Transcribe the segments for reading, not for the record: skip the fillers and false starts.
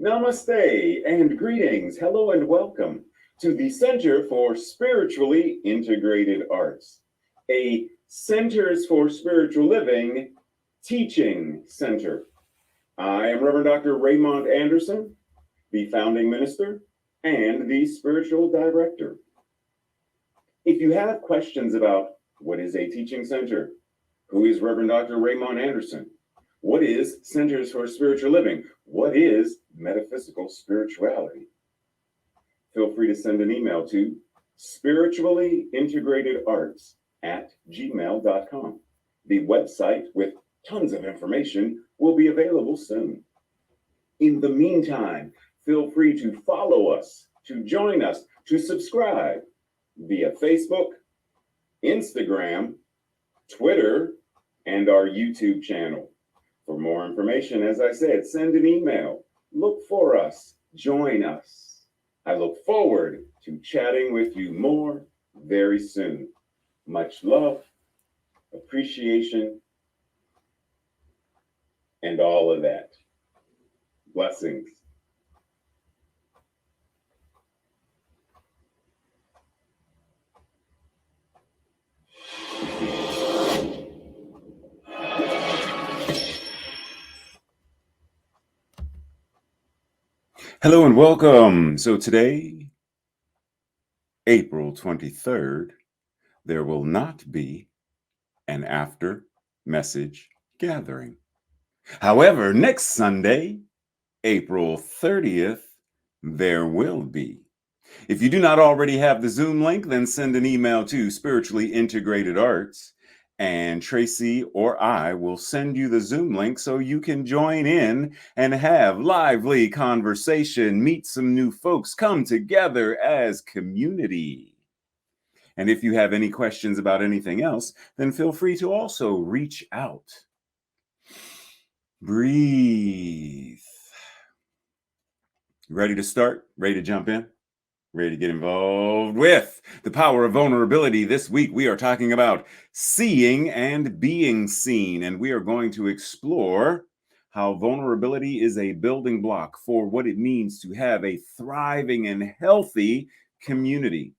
Namaste and greetings. Hello and welcome to the Center for Spiritually Integrated Arts, a Centers for Spiritual Living teaching center. I am Reverend Dr. Raymont Anderson, the founding minister and the spiritual director. If you have questions about what is a teaching center, who is Reverend Dr. Raymont Anderson, what is Centers for Spiritual Living? What is metaphysical spirituality? Feel free to send an email to spirituallyintegratederts@gmail.com. The website with tons of information will be available soon. In the meantime, feel free to follow us, to join us, to subscribe via Facebook, Instagram, Twitter, and our YouTube channel. For more information, as I said, send an email. Look for us. Join us. I look forward to chatting with you more very soon. Much love, appreciation, and all of that. Blessings. Hello and welcome. So today, April 23rd, there will not be an after message gathering. However, next Sunday, April 30th, there will be. If you do not already have the Zoom link, then send an email to Spiritually Integrated Arts, and Tracy or I will send you the Zoom link so you can join in and have lively conversation, meet some new folks, come together as community. And if you have any questions about anything else, then feel free to also reach out. Breathe. Ready to start? Ready to jump in? Ready to get involved with the power of vulnerability? This week, we are talking about seeing and being seen, and we are going to explore how vulnerability is a building block for what it means to have a thriving and healthy community.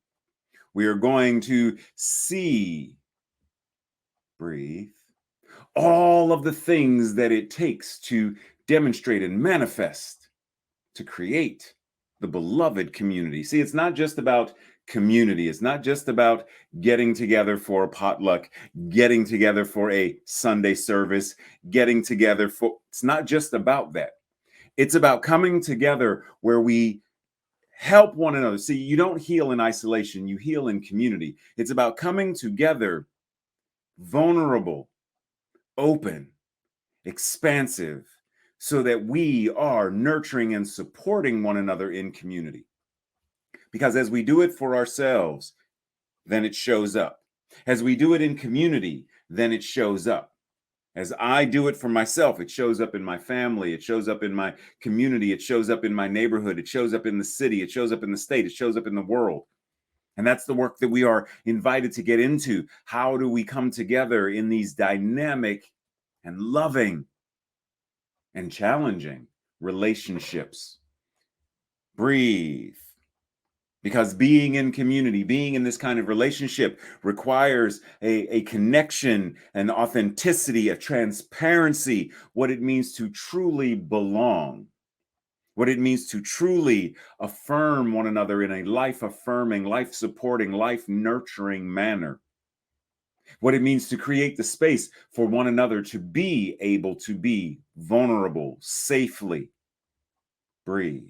We are going to see, breathe, all of the things that it takes to demonstrate and manifest, to create the beloved community. See, it's not just about community. It's not just about getting together for a potluck, getting together for a Sunday service, getting together for, it's not just about that. It's about coming together where we help one another. See, you don't heal in isolation, you heal in community. It's about coming together, vulnerable, open, expansive, so that we are nurturing and supporting one another in community. Because as we do it for ourselves, then it shows up. As we do it in community, then it shows up. As I do it for myself, it shows up in my family, it shows up in my community, it shows up in my neighborhood, it shows up in the city, it shows up in the state, it shows up in the world. And that's the work that we are invited to get into. How do we come together in these dynamic and loving and challenging relationships? Breathe. Because being in community, being in this kind of relationship requires a connection, an authenticity, a transparency, what it means to truly belong. what it means to truly affirm one another in a life affirming, life supporting, life nurturing manner, what it means to create the space for one another to be able to be vulnerable safely. Breathe.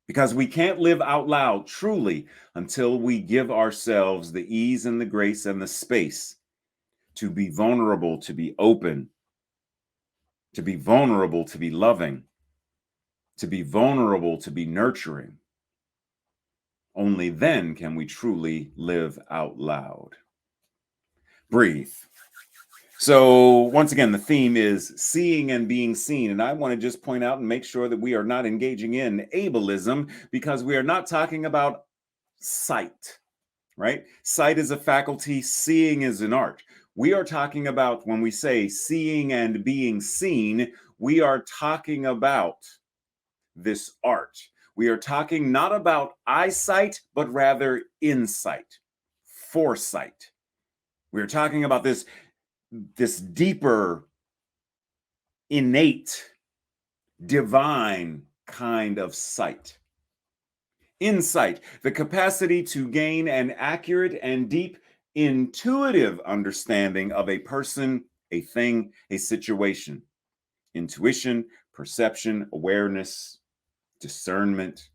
Because we can't live out loud truly until we give ourselves the ease and the grace and the space to be vulnerable, to be open, to be vulnerable, to be loving, to be vulnerable, to be nurturing. Only then can we truly live out loud. Breathe. So, once again, the theme is seeing and being seen. And I want to just point out and make sure that we are not engaging in ableism, because we are not talking about sight, right? Sight is a faculty, seeing is an art. We are talking about, when we say seeing and being seen, we are talking about this art. We are talking not about eyesight, but rather insight, foresight. We're talking about this deeper, innate, divine kind of sight. Insight, the capacity to gain an accurate and deep intuitive understanding of a person, a thing, a situation. Intuition, perception, awareness, discernment,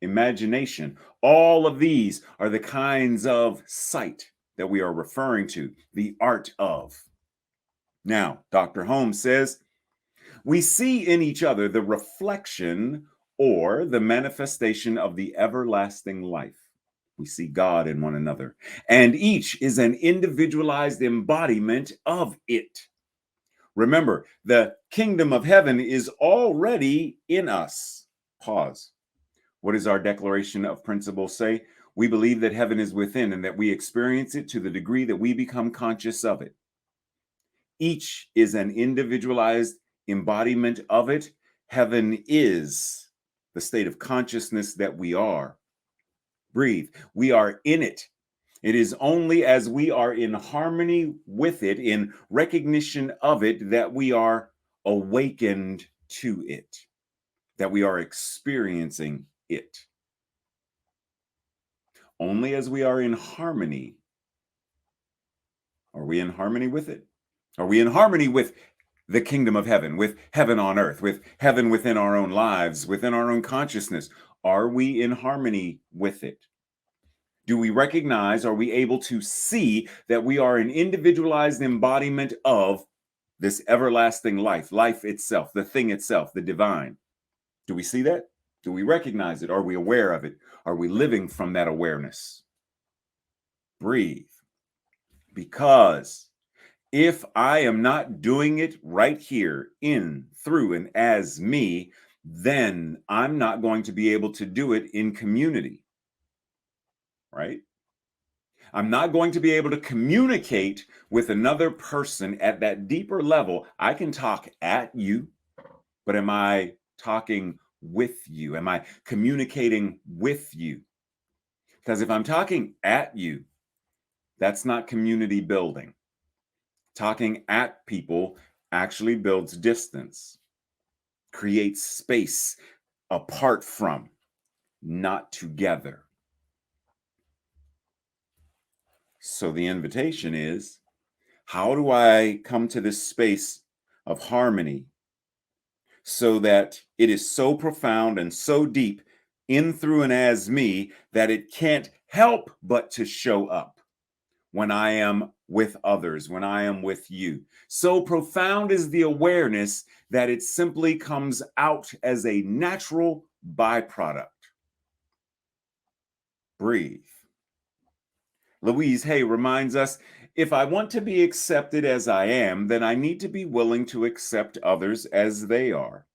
imagination. All of these are the kinds of sight that we are referring to, the art of. Now, Dr. Holmes says, we see in each other the reflection or the manifestation of the everlasting life. We see God in one another, and each is an individualized embodiment of it. Remember, the kingdom of heaven is already in us. Pause. What does our declaration of principle say? We believe that heaven is within and that we experience it to the degree that we become conscious of it. Each is an individualized embodiment of it. Heaven is the state of consciousness that we are. Breathe. We are in it. It is only as we are in harmony with it, in recognition of it, that we are awakened to it, that we are experiencing it. Only as we are in harmony. Are we in harmony with it? Are we in harmony with the kingdom of heaven, with heaven on earth, with heaven within our own lives, within our own consciousness? Are we in harmony with it? Do we recognize, are we able to see that we are an individualized embodiment of this everlasting life, life itself, the thing itself, the divine? Do we see that? Do we recognize it? Are we aware of it? Are we living from that awareness? Breathe. Because if I am not doing it right here, in, through, and as me, then I'm not going to be able to do it in community, right? I'm not going to be able to communicate with another person at that deeper level. I can talk at you, but am I talking with you? Am I communicating with you? Because if I'm talking at you, that's not community building. Talking at people actually builds distance, creates space apart from, not together. So the invitation is, how do I come to this space of harmony so that it is so profound and so deep in, through, and as me that it can't help but to show up when I am with others, when I am with you? So profound is the awareness that it simply comes out as a natural byproduct. Breathe. Louise Hay reminds us, if I want to be accepted as I am, then I need to be willing to accept others as they are.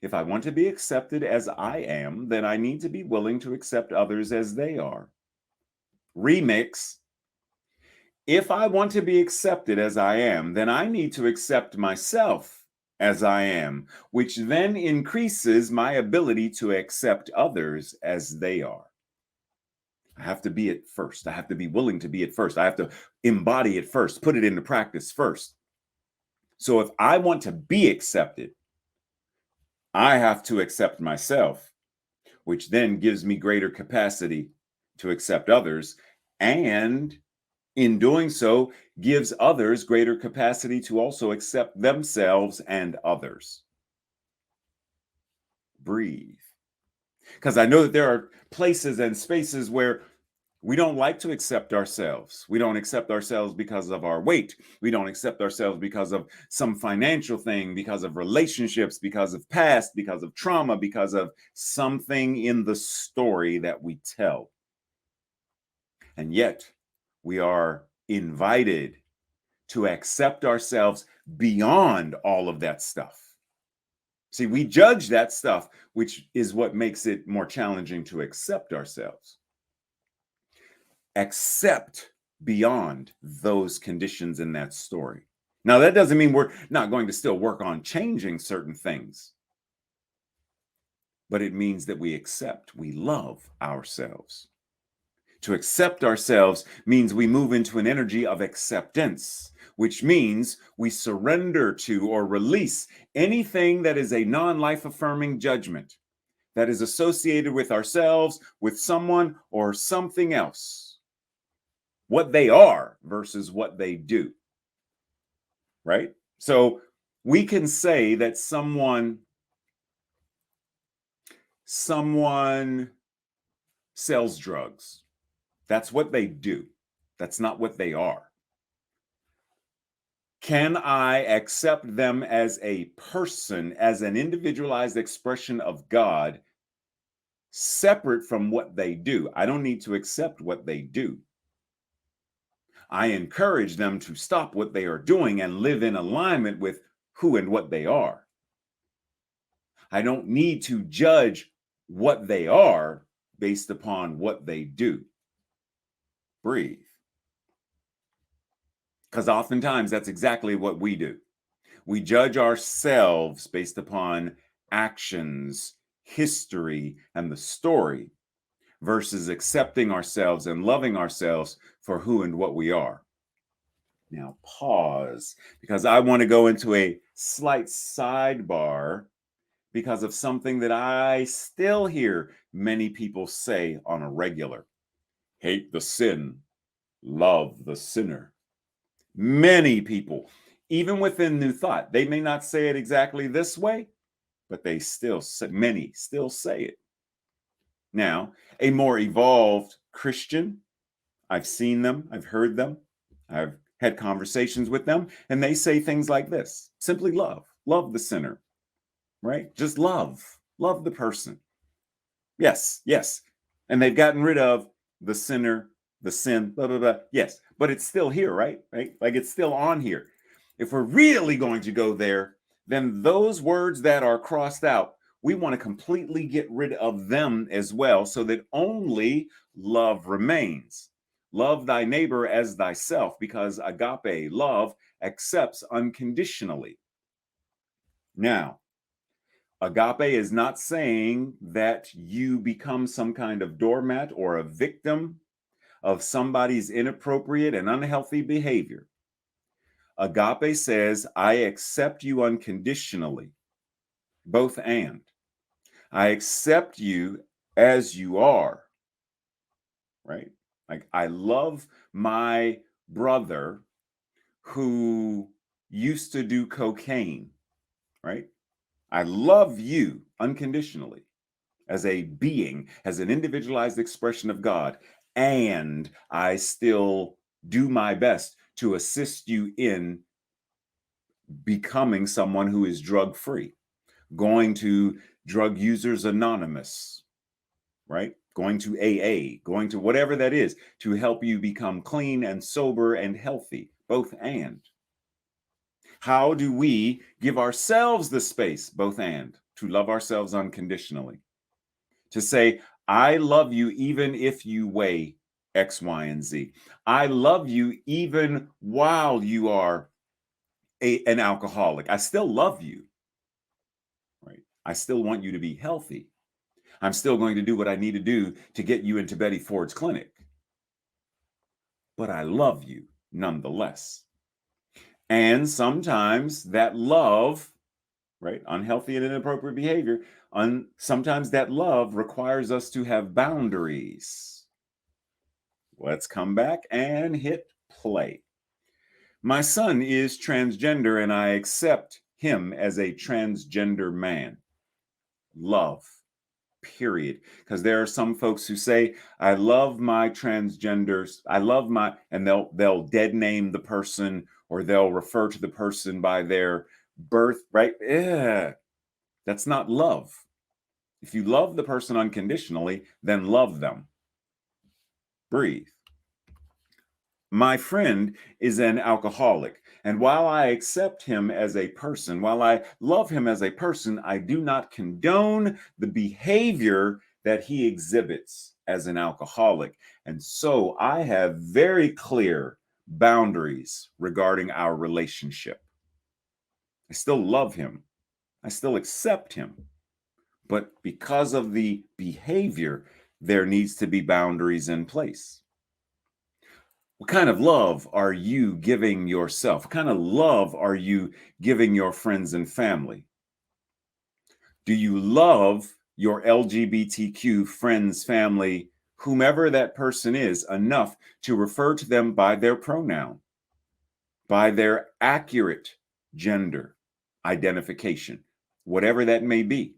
If I want to be accepted as I am, then I need to be willing to accept others as they are. Remix. If I want to be accepted as I am, then I need to accept myself as I am, which then increases my ability to accept others as they are. I have to be it first. I have to be willing to be it first. I have to embody it first, put it into practice first. So if I want to be accepted, I have to accept myself, which then gives me greater capacity to accept others. And in doing so, gives others greater capacity to also accept themselves and others. Breathe. Because I know that there are places and spaces where we don't like to accept ourselves. We don't accept ourselves because of our weight. We don't accept ourselves because of some financial thing, because of relationships, because of past, because of trauma, because of something in the story that we tell. And yet, we are invited to accept ourselves beyond all of that stuff. See, we judge that stuff, which is what makes it more challenging to accept ourselves. Accept beyond those conditions in that story. Now, that doesn't mean we're not going to still work on changing certain things, but it means that we accept, we love ourselves. To accept ourselves means we move into an energy of acceptance, which means we surrender to or release anything that is a non-life affirming judgment that is associated with ourselves, with someone, or something else. What they are versus what they do, right? So we can say that someone sells drugs. That's what they do. That's not what they are. Can I accept them as a person, as an individualized expression of God, separate from what they do? I don't need to accept what they do. I encourage them to stop what they are doing and live in alignment with who and what they are. I don't need to judge what they are based upon what they do. Breathe. Because oftentimes that's exactly what we do. We judge ourselves based upon actions, history, and the story versus accepting ourselves and loving ourselves for who and what we are. Now, pause, because I want to go into a slight sidebar because of something that I still hear many people say on a regular. Hate the sin, love the sinner. Many people, even within New Thought, they may not say it exactly this way, but they still say, many still say it. Now, a more evolved Christian, I've seen them, I've heard them, I've had conversations with them, and they say things like this: simply love the sinner, right? Just love the person. Yes, yes. And they've gotten rid of the sinner, the sin, blah, blah, blah. Yes, but it's still here, right? Right? Like it's still on here. If we're really going to go there, then those words that are crossed out, we want to completely get rid of them as well so that only love remains. Love thy neighbor as thyself, because agape, love, accepts unconditionally. Now, agape is not saying that you become some kind of doormat or a victim of somebody's inappropriate and unhealthy behavior. Agape says, I accept you unconditionally, both and. I accept you as you are, right? Like I love my brother who used to do cocaine, right? I love you unconditionally as a being, as an individualized expression of God. And I still do my best to assist you in becoming someone who is drug free, going to Drug Users Anonymous, right? Going to AA, going to whatever that is to help you become clean and sober and healthy, both and. How do we give ourselves the space, both and, to love ourselves unconditionally? To say, I love you even if you weigh X, Y, and Z. I love you even while you are an alcoholic. I still love you, right? I still want you to be healthy. I'm still going to do what I need to do to get you into Betty Ford's clinic. But I love you nonetheless. And sometimes that love right? Unhealthy and inappropriate behavior. Sometimes that love requires us to have boundaries. Let's come back and hit play. My son is transgender and I accept him as a transgender man. Love, period. Because there are some folks who say, I love my transgenders. I love my, and they'll dead name the person or they'll refer to the person by their birth, right? Yeah, that's not love. If you love the person unconditionally, then love them. Breathe. My friend is an alcoholic, and while I accept him as a person, while I love him as a person, I do not condone the behavior that he exhibits as an alcoholic. And so I have very clear boundaries regarding our relationship. I still love him, I still accept him, but because of the behavior, there needs to be boundaries in place. What kind of love are you giving yourself? What kind of love are you giving your friends and family? Do you love your LGBTQ friends, family, whomever that person is, enough to refer to them by their pronoun, by their accurate gender identification, whatever that may be?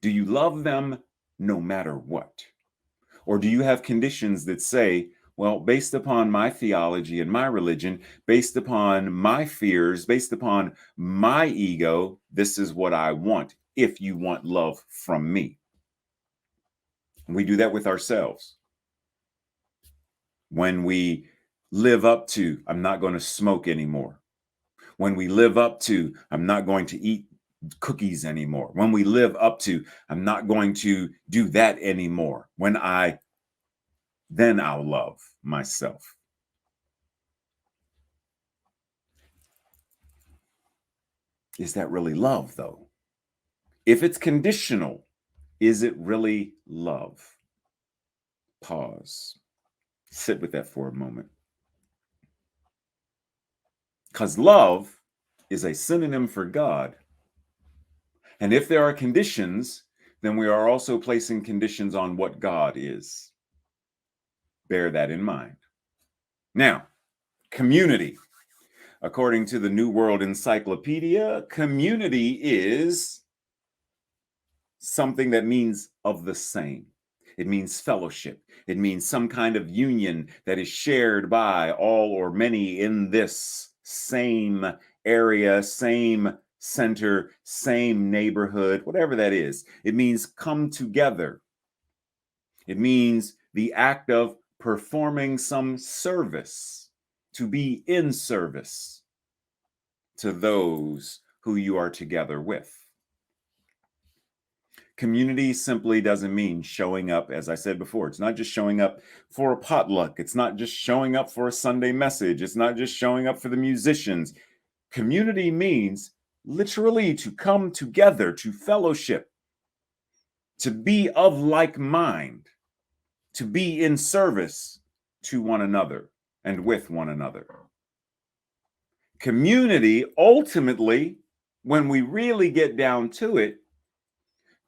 Do you love them no matter what? Or do you have conditions that say, well, based upon my theology and my religion, based upon my fears, based upon my ego, this is what I want if you want love from me? And we do that with ourselves. When we live up to, I'm not going to smoke anymore. When we live up to, I'm not going to eat cookies anymore. When we live up to, I'm not going to do that anymore. Then I'll love myself. Is that really love, though? If it's conditional, is it really love? Pause. Sit with that for a moment. Because love is a synonym for God. And if there are conditions, then we are also placing conditions on what God is. Bear that in mind. Now, community. According to the New World Encyclopedia, community is something that means of the same. It means fellowship. It means some kind of union that is shared by all or many in this same area, same center, same neighborhood, whatever that is. It means come together. It means the act of performing some service, to be in service to those who you are together with. Community simply doesn't mean showing up, as I said before. It's not just showing up for a potluck. It's not just showing up for a Sunday message. It's not just showing up for the musicians. Community means literally to come together, to fellowship, to be of like mind, to be in service to one another and with one another. Community, ultimately, when we really get down to it,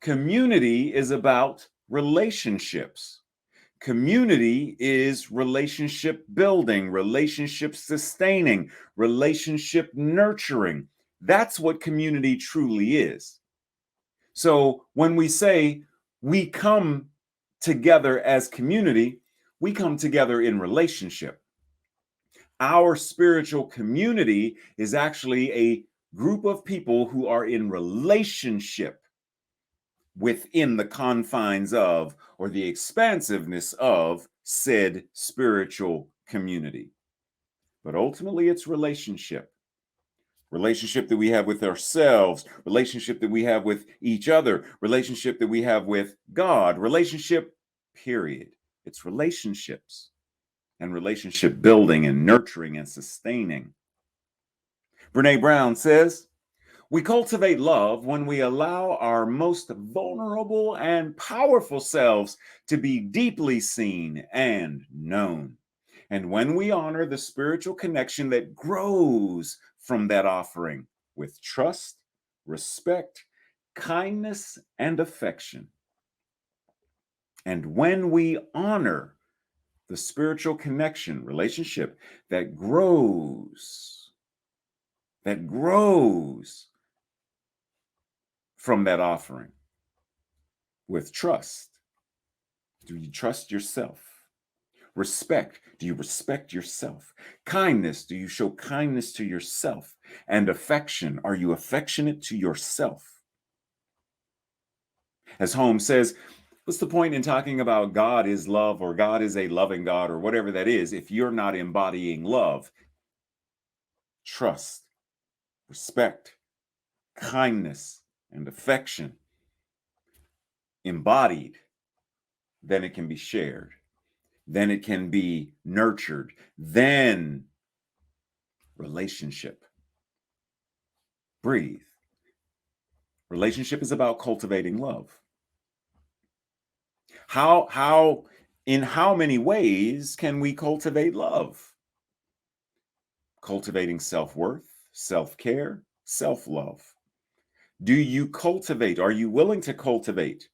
community is about relationships. Community is relationship building, relationship sustaining, relationship nurturing. That's what community truly is. So when we say we come together as community, we come together in relationship. Our spiritual community is actually a group of people who are in relationship within the confines of, or the expansiveness of, said spiritual community. But ultimately, it's relationship. Relationship that we have with ourselves, relationship that we have with each other, relationship that we have with God, relationship, period. It's relationships and relationship building and nurturing and sustaining. Brene Brown says, we cultivate love when we allow our most vulnerable and powerful selves to be deeply seen and known. And when we honor the spiritual connection that grows from that offering with trust, respect, kindness, and affection. And when we honor the spiritual connection, relationship that grows from that offering with trust. Do you trust yourself? Respect. Do you respect yourself? Kindness. Do you show kindness to yourself? And affection. Are you affectionate to yourself? As Holmes says, what's the point in talking about God is love or God is a loving God or whatever that is if you're not embodying love, trust, respect, kindness, and affection embodied? Then it can be shared. Then it can be nurtured. Then relationship. Breathe. Relationship is about cultivating love. In how many ways can we cultivate love? Cultivating self-worth, self-care, self-love. Do you cultivate? Are you willing to cultivate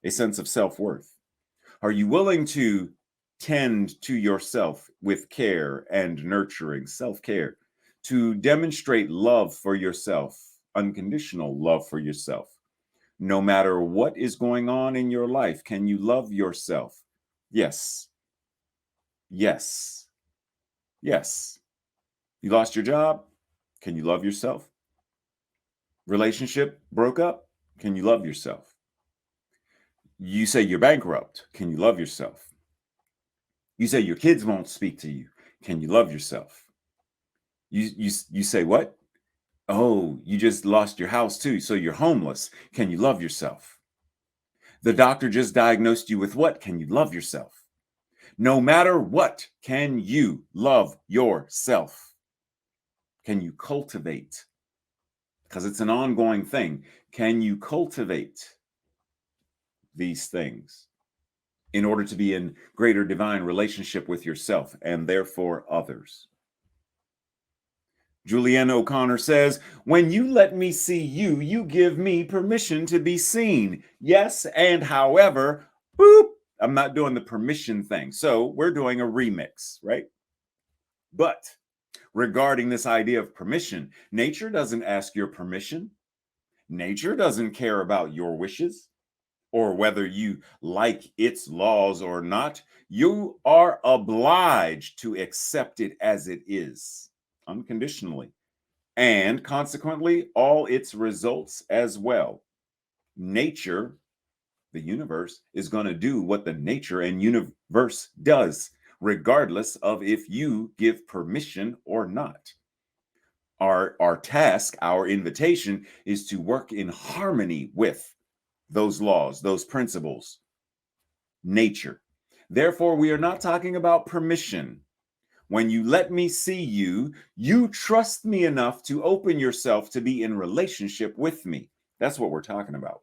a sense of self-worth? Are you willing to tend to yourself with care and nurturing, self-care, to demonstrate love for yourself, unconditional love for yourself? No matter what is going on in your life, can you love yourself? Yes. Yes. Yes. You lost your job? Can you love yourself? Relationship broke up? Can you love yourself? You say you're bankrupt. Can you love yourself? You say your kids won't speak to you. Can you love yourself? You say what? Oh, you just lost your house too, so you're homeless. Can you love yourself? The doctor just diagnosed you with what? Can you love yourself? No matter what, can you love yourself? Can you cultivate? Because it's an ongoing thing. Can you cultivate these things in order to be in greater divine relationship with yourself and therefore others? Julianne O'Connor says, when you let me see you, you give me permission to be seen. Yes, and however, boop, I'm not doing the permission thing. So we're doing a remix, right? But regarding this idea of permission, nature doesn't ask your permission. Nature doesn't care about your wishes or whether you like its laws or not. You are obliged to accept it as it is, unconditionally, and consequently, all its results as well. Nature, the universe, is going to do what the nature and universe does, regardless of if you give permission or not. Our task, our invitation is to work in harmony with those laws, those principles, nature. Therefore, we are not talking about permission. When you let me see you, you trust me enough to open yourself to be in relationship with me. That's what we're talking about.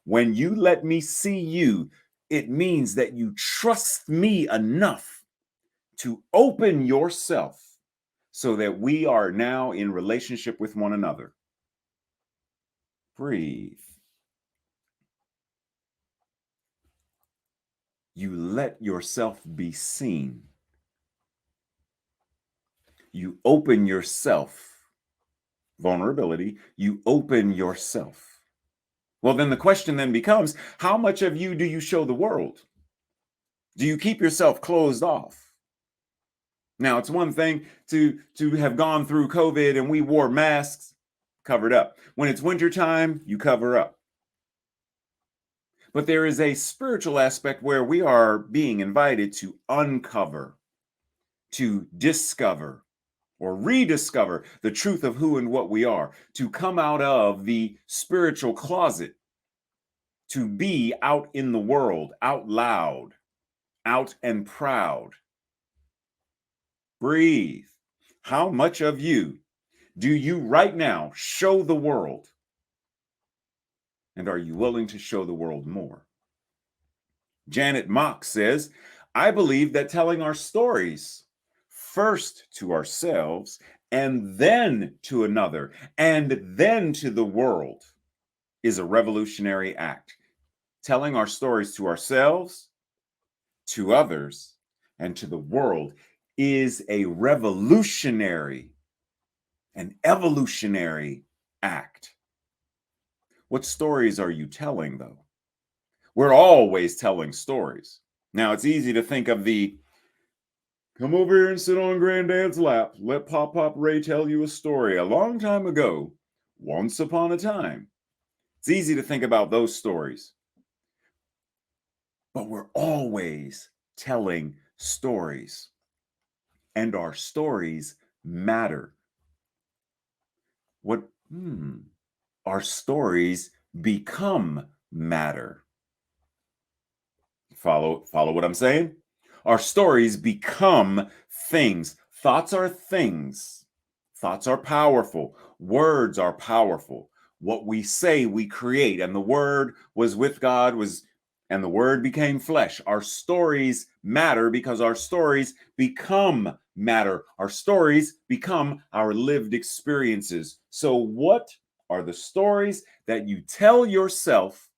When you let me see you, it means that you trust me enough to open yourself so that we are now in relationship with one another. Breathe. You let yourself be seen. You open yourself. Vulnerability. You open yourself. Well, then the question then becomes, how much of you do you show the world? Do you keep yourself closed off? Now, it's one thing to have gone through COVID and we wore masks, covered up. When it's wintertime, you cover up. But there is a spiritual aspect where we are being invited to uncover, to discover, or rediscover the truth of who and what we are, to come out of the spiritual closet, to be out in the world, out loud, out and proud. Breathe. How much of you do you right now show the world? And are you willing to show the world more? Janet Mock says, I believe that telling our stories first to ourselves and then to another, and then to the world is a revolutionary act. Telling our stories to ourselves, to others, and to the world is a revolutionary, an evolutionary act. What stories are you telling, though? We're always telling stories. Now, it's easy to think of the come over here and sit on Granddad's lap. Let Pop Ray tell you a story. A long time ago, once upon a time. It's easy to think about those stories. But we're always telling stories. And our stories matter. What? Our stories become matter. Follow what I'm saying? Our stories become things. Thoughts are things. Thoughts are powerful. Words are powerful. What we say, we create. And the word was with God, and the word became flesh. Our stories matter because our stories become matter. Our stories become our lived experiences. So what are the stories that you tell yourself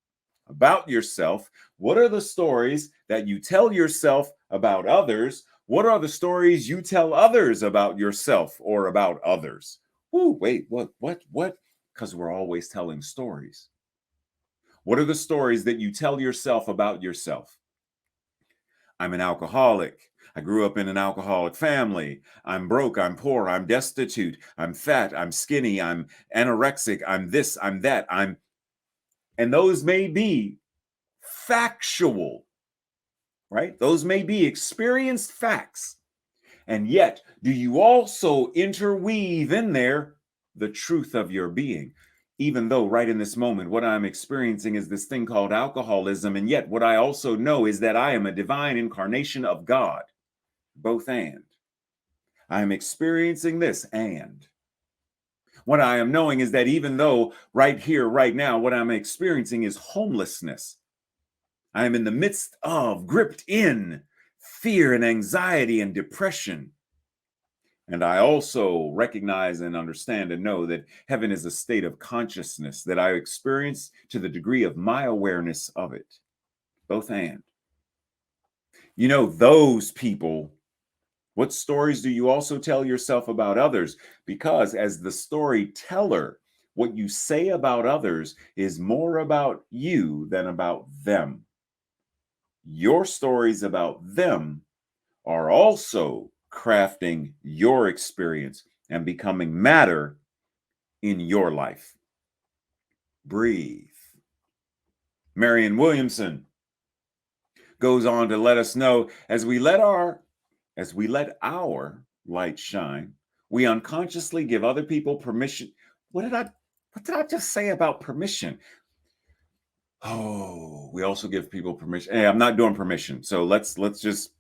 about yourself? What are the stories that you tell yourself about others? What are the stories you tell others about yourself or about others? Ooh, wait, what? Because we're always telling stories. What are the stories that you tell yourself about yourself? I'm an alcoholic. I grew up in an alcoholic family. I'm broke. I'm poor. I'm destitute. I'm fat. I'm skinny. I'm anorexic. I'm this. I'm that. And those may be factual, right? Those may be experienced facts. And yet, do you also interweave in there the truth of your being? Even though right in this moment, what I'm experiencing is this thing called alcoholism. And yet, what I also know is that I am a divine incarnation of God, both and. I am experiencing this and. What I am knowing is that even though right here, right now, what I'm experiencing is homelessness, I am in the midst of, gripped in fear and anxiety and depression. And I also recognize and understand and know that heaven is a state of consciousness that I experience to the degree of my awareness of it. Both and. You know, those people, what stories do you also tell yourself about others? Because as the storyteller, what you say about others is more about you than about them. Your stories about them are also crafting your experience and becoming matter in your life. Breathe. Marianne Williamson goes on to let us know as we let our light shine, we unconsciously give other people permission. What did I just say about permission? Oh, we also give people permission. Hey, I'm not doing permission. So let's just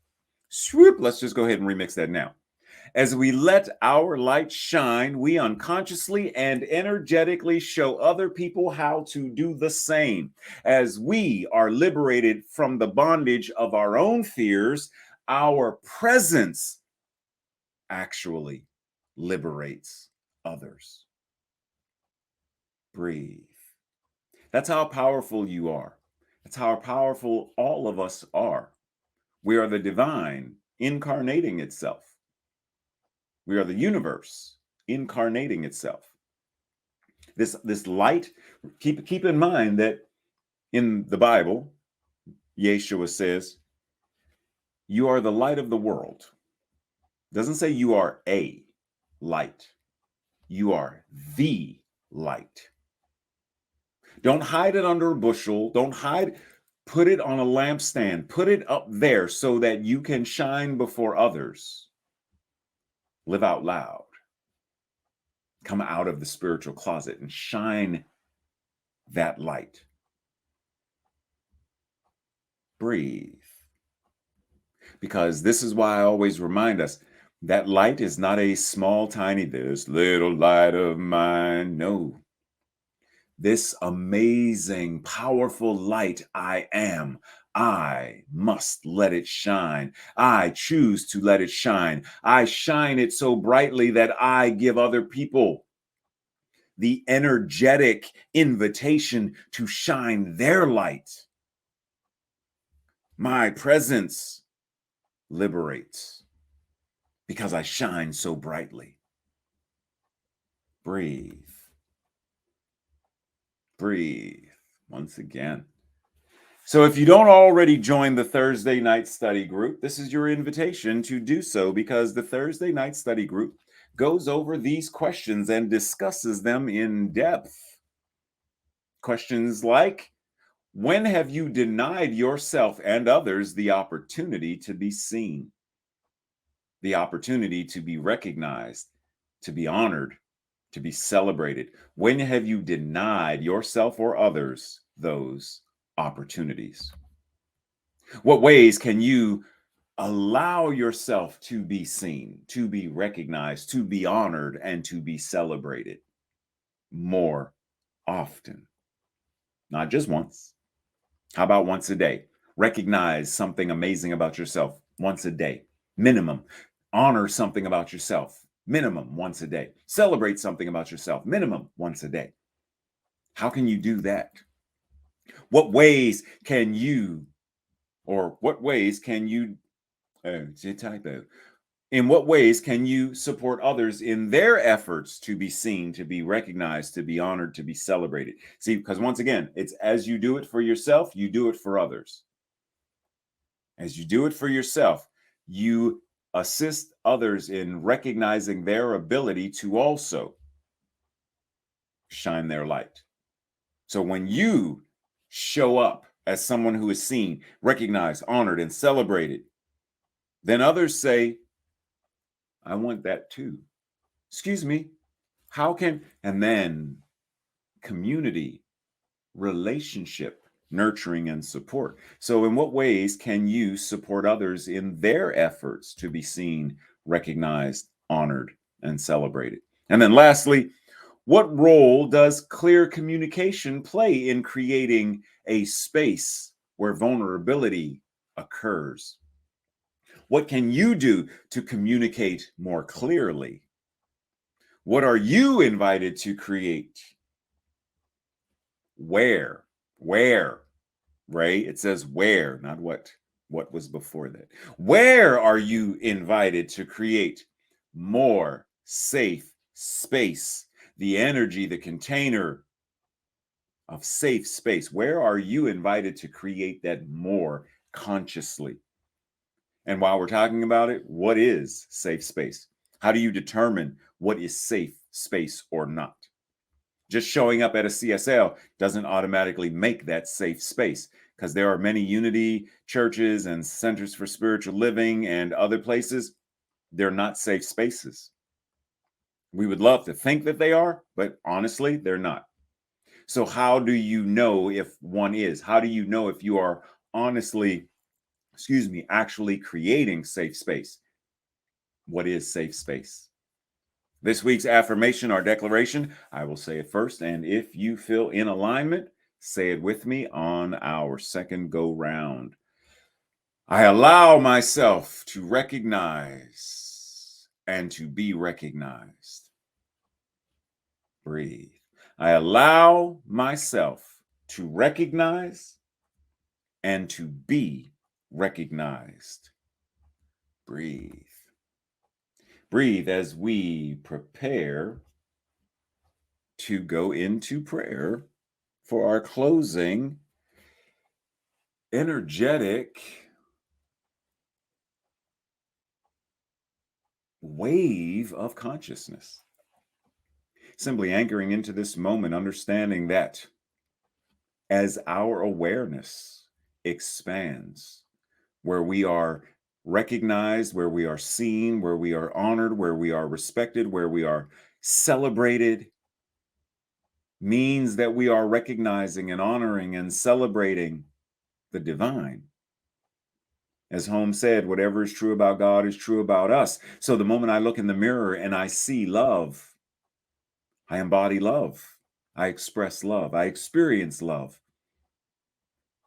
swoop. Let's just go ahead and remix that now. As we let our light shine, we unconsciously and energetically show other people how to do the same. As we are liberated from the bondage of our own fears, our presence actually liberates others. Breathe. That's how powerful you are. That's how powerful all of us are. We are the divine incarnating itself. We are the universe incarnating itself. This light, keep in mind that in the Bible, Yeshua says, you are the light of the world. It doesn't say you are a light. You are the light. Don't hide it under a bushel. Put it on a lampstand. Put it up there so that you can shine before others. Live out loud. Come out of the spiritual closet and shine that light. Breathe. Because this is why I always remind us that light is not a small, tiny, this little light of mine. No. This amazing, powerful light I am. I must let it shine. I choose to let it shine. I shine it so brightly that I give other people the energetic invitation to shine their light. My presence liberates because I shine so brightly. Breathe. Breathe once again. So, if you don't already join the Thursday night study group, this is your invitation to do so because the Thursday night study group goes over these questions and discusses them in depth. Questions like, when have you denied yourself and others the opportunity to be seen, the opportunity to be recognized, to be honored, to be celebrated? When have you denied yourself or others those opportunities? What ways can you allow yourself to be seen, to be recognized, to be honored, and to be celebrated more often? Not just once. How about once a day? Recognize something amazing about yourself once a day, minimum. Honor something about yourself, minimum once a day. Celebrate something about yourself, minimum once a day. How can you do that? What ways can you, or what ways can you, it's a typo. In what ways can you support others in their efforts to be seen, to be recognized, to be honored, to be celebrated? See, because once again, it's as you do it for yourself, you do it for others. As you do it for yourself, you assist others in recognizing their ability to also shine their light. So when you show up as someone who is seen, recognized, honored, and celebrated, then others say, I want that too. Excuse me, how can, and then community, relationship, nurturing, and support. So, in what ways can you support others in their efforts to be seen, recognized, honored, and celebrated? And then, lastly, what role does clear communication play in creating a space where vulnerability occurs? What can you do to communicate more clearly? What are you invited to create? Where? Where? Right? It says where, not what. What was before that? Where are you invited to create more safe space? The energy, the container of safe space. Where are you invited to create that more consciously? And while we're talking about it, what is safe space? How do you determine what is safe space or not? Just showing up at a CSL doesn't automatically make that safe space because there are many unity churches and centers for spiritual living and other places. They're not safe spaces. We would love to think that they are, but honestly, they're not. So, how do you know if one is? How do you know if you are honestly, actually creating safe space? What is safe space? This week's affirmation or declaration, I will say it first. And if you feel in alignment, say it with me on our second go round. I allow myself to recognize and to be recognized. Breathe. I allow myself to recognize and to be recognized. Breathe. Breathe as we prepare to go into prayer for our closing energetic wave of consciousness. Simply anchoring into this moment, understanding that as our awareness expands, where we are recognized, where we are seen, where we are honored, where we are respected, where we are celebrated, means that we are recognizing and honoring and celebrating the divine. As Holmes said, whatever is true about God is true about us. So the moment I look in the mirror and I see love, I embody love. I express love. I experience love.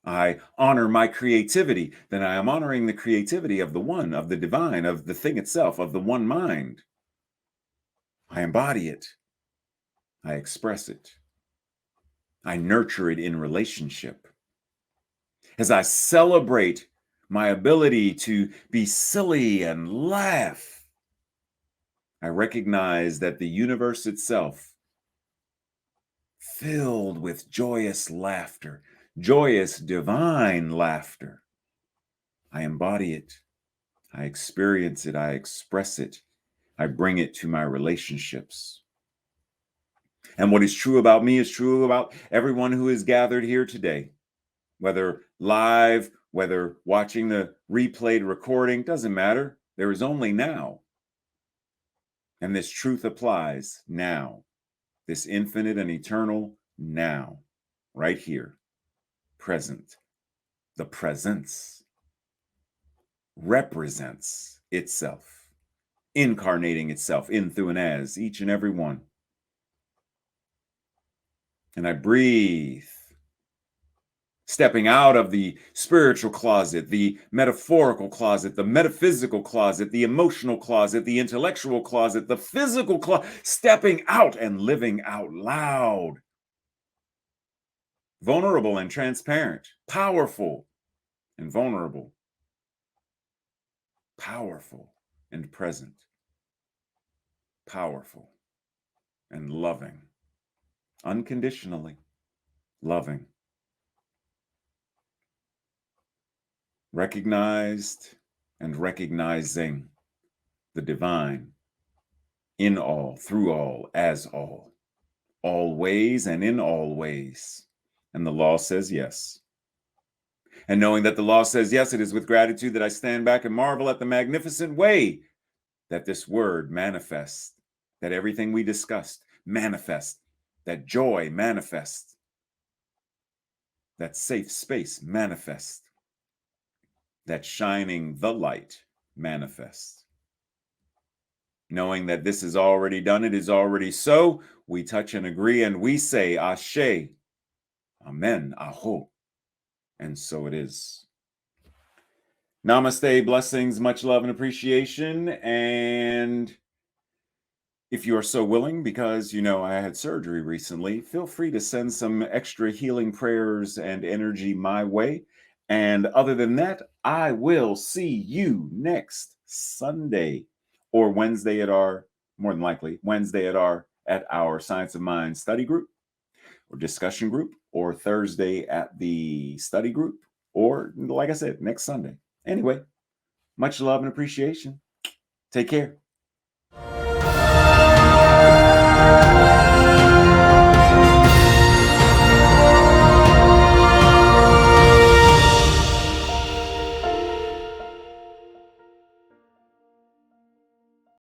I honor my creativity, then I am honoring the creativity of the one, of the divine, of the thing itself, of the one mind. I embody it. I express it. I nurture it in relationship. As I celebrate my ability to be silly and laugh, I recognize that the universe itself, filled with joyous laughter, joyous divine laughter, I embody it. I experience it. I express it. I bring it to my relationships. And what is true about me is true about everyone who is gathered here today, whether live, whether watching the replayed recording, doesn't matter. There is only now. And this truth applies now, this infinite and eternal now, right here, present. The presence represents itself, incarnating itself in, through, and as each and every one. And I breathe, stepping out of the spiritual closet, the metaphorical closet, the metaphysical closet, the emotional closet, the intellectual closet, the physical closet, stepping out and living out loud, vulnerable and transparent, powerful and vulnerable, powerful and present, powerful and loving, unconditionally loving, recognized and recognizing the divine in all, through all, as all ways and in all ways. And the law says yes. And knowing that the law says yes, it is with gratitude that I stand back and marvel at the magnificent way that this word manifests, that everything we discussed manifests, that joy manifests, that safe space manifests, that shining the light manifests. Knowing that this is already done, it is already so, we touch and agree and we say, Ashe, Amen, Aho, and so it is. Namaste, blessings, much love and appreciation. And if you are so willing, because you know I had surgery recently, feel free to send some extra healing prayers and energy my way. And other than that, I will see you next Sunday or Wednesday at our, more than likely, Wednesday at our Science of Mind study group or discussion group, or Thursday at the study group, or like I said, next Sunday. Anyway, much love and appreciation. Take care.